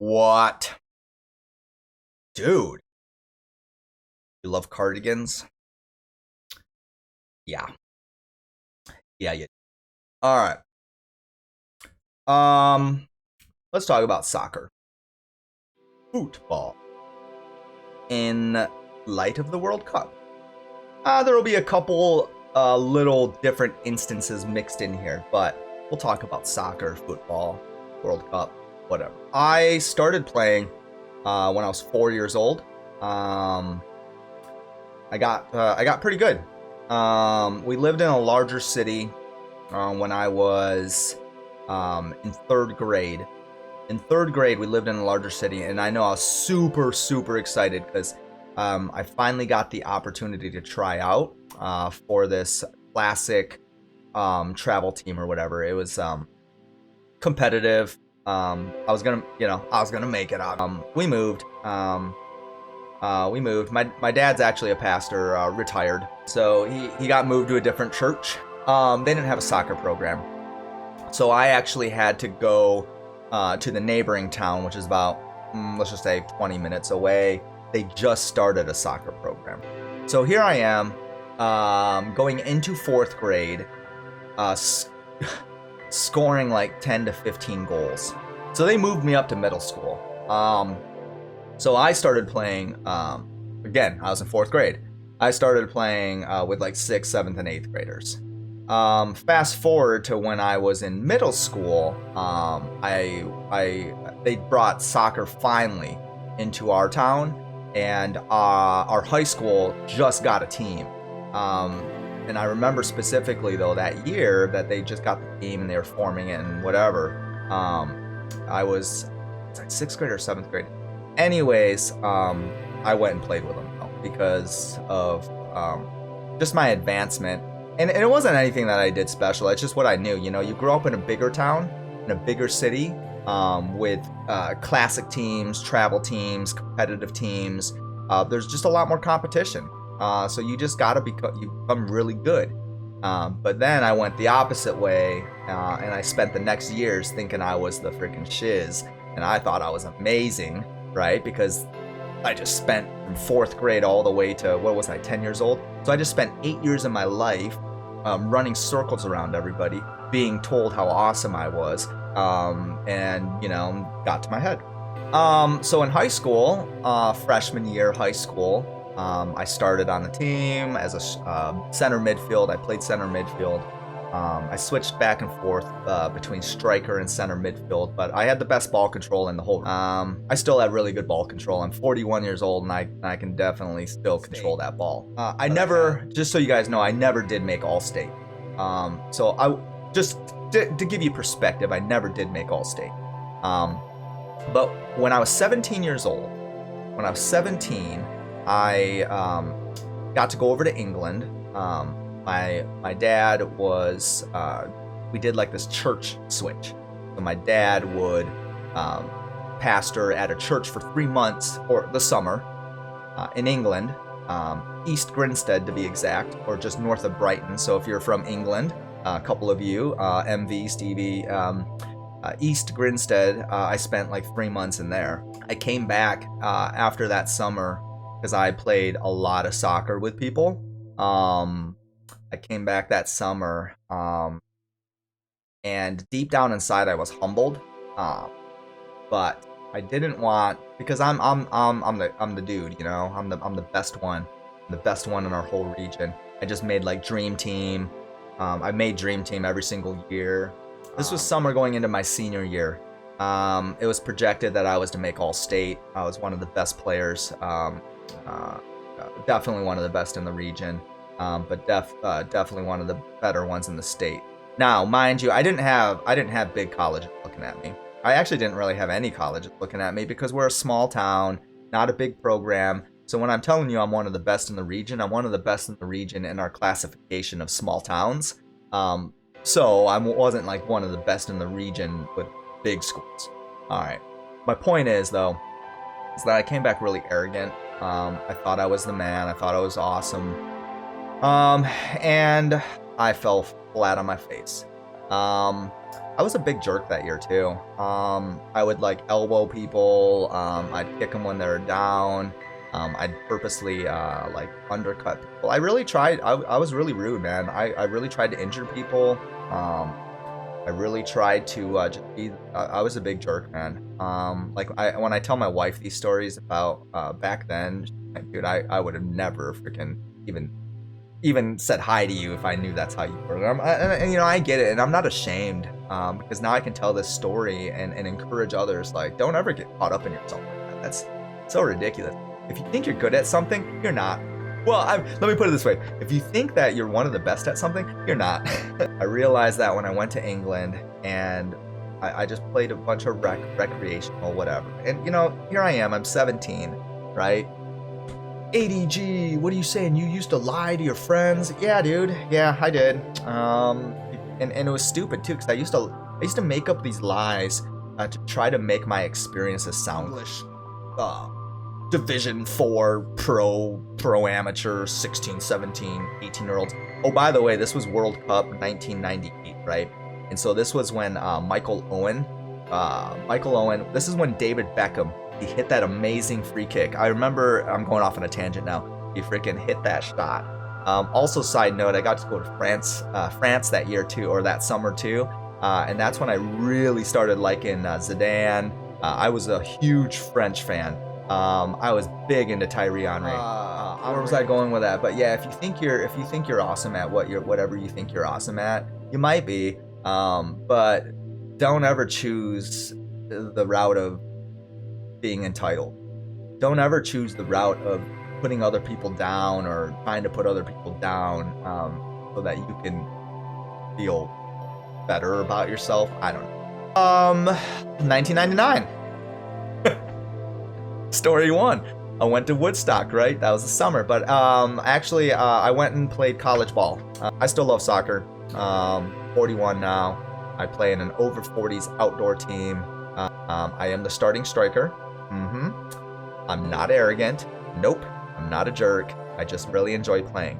What? Dude, you love cardigans? Yeah. Yeah, you. All right. Um, let's talk about soccer. Football. In light of the World Cup. There will be a couple little different instances mixed in here, but we'll talk about soccer, football, World Cup, whatever. I started playing when I was 4 years old. I got pretty good. We lived in a larger city when I was in third grade. In third grade, we lived in a larger city, and I know I was super, super excited because I finally got the opportunity to try out for this classic travel team or whatever. It was competitive. I was gonna make it up. We moved. My dad's actually a pastor, retired, so he got moved to a different church. They didn't have a soccer program, so I actually had to go to the neighboring town, which is about let's just say 20 minutes away. They just started a soccer program, so here I am, going into fourth grade, scoring like 10 to 15 goals. So they moved me up to middle school. So I started playing, again, I was in fourth grade. I started playing with like sixth, seventh, and eighth graders. Fast forward to when I was in middle school, they brought soccer finally into our town, and our high school just got a team. And I remember specifically though that year that they just got the team and they were forming it and whatever. I was like sixth grade or seventh grade. Anyways, I went and played with them though, because of just my advancement. And it wasn't anything that I did special. It's just what I knew. You know, you grow up in a bigger town, in a bigger city, with classic teams, travel teams, competitive teams. There's just a lot more competition. So you just gotta become really good. But then I went the opposite way, and I spent the next years thinking I was the freaking shiz, and I thought I was amazing, right? Because I just spent from fourth grade all the way to, what was I, 10 years old? So I just spent 8 years of my life running circles around everybody, being told how awesome I was, and, you know, got to my head. So in high school, freshman year high school, I started on the team as a center midfield. I played center midfield. I switched back and forth between striker and center midfield, but I had the best ball control in the whole. I still have really good ball control. I'm 41 years old, and I can definitely still control that ball. I never, just so you guys know, I never did make All-State. So I just to give you perspective, I never did make All-State. But when I was 17 years old, when I was 17, I got to go over to England. My dad was, we did like this church switch. So my dad would pastor at a church for 3 months, or the summer, in England, East Grinstead to be exact, or just north of Brighton. So if you're from England, a couple of you, MV, Stevie, East Grinstead, I spent like 3 months in there. I came back after that summer because I played a lot of soccer with people. I came back that summer, and deep down inside, I was humbled, but I didn't want, because I'm the dude, you know. I'm the best one, the best one in our whole region. I just made like Dream Team. I made Dream Team every single year. This was summer going into my senior year. It was projected that I was to make All-State. I was one of the best players, definitely one of the best in the region. But definitely one of the better ones in the state. Now, mind you, I didn't have big colleges looking at me. I actually didn't really have any colleges looking at me because we're a small town, not a big program. So when I'm telling you I'm one of the best in the region, I'm one of the best in the region in our classification of small towns. So I wasn't like one of the best in the region with big schools. All right. My point is, though, is that I came back really arrogant. I thought I was the man. I thought I was awesome. And I fell flat on my face. I was a big jerk that year too. I would like elbow people. I'd kick them when they're down. I'd purposely like undercut people. I really tried. I was really rude, man. I really tried to injure people. I really tried to just be. I was a big jerk, man. Like when I tell my wife these stories about back then, like, dude, I would have never freaking even said hi to you if I knew that's how you were. And you know, I get it, and I'm not ashamed because now I can tell this story and encourage others. Like, don't ever get caught up in yourself like that. That's so ridiculous. If you think you're good at something, you're not. Well, let me put it this way. If you think that you're one of the best at something, you're not. I realized that when I went to England and I just played a bunch of recreational whatever. And, you know, here I am. I'm 17, right? ADG, what are you saying? You used to lie to your friends? Yeah, dude. Yeah, I did. And it was stupid too, because I used to make up these lies to try to make my experiences sound English. Division 4 pro amateur 16, 17, 18-year-olds. Oh, by the way, this was World Cup 1998, right? And so this was when Michael Owen, this is when David Beckham, he hit that amazing free kick. I remember, I'm going off on a tangent now. He freaking hit that shot. Also, side note, I got to go to France that year too, or that summer too. And that's when I really started liking Zidane. I was a huge French fan. I was big into Thierry Henry. Where was I going with that? But yeah, if you think you're awesome at whatever you think you're awesome at, you might be. But don't ever choose the route of being entitled. Don't ever choose the route of putting other people down or trying to put other people down so that you can feel better about yourself. I don't know. 1999. Story 1. I went to Woodstock, right? That was the summer. But actually, I went and played college ball. I still love soccer. 41 now. I play in an over 40s outdoor team. I am the starting striker. I'm not arrogant. Nope. I'm not a jerk. I just really enjoy playing.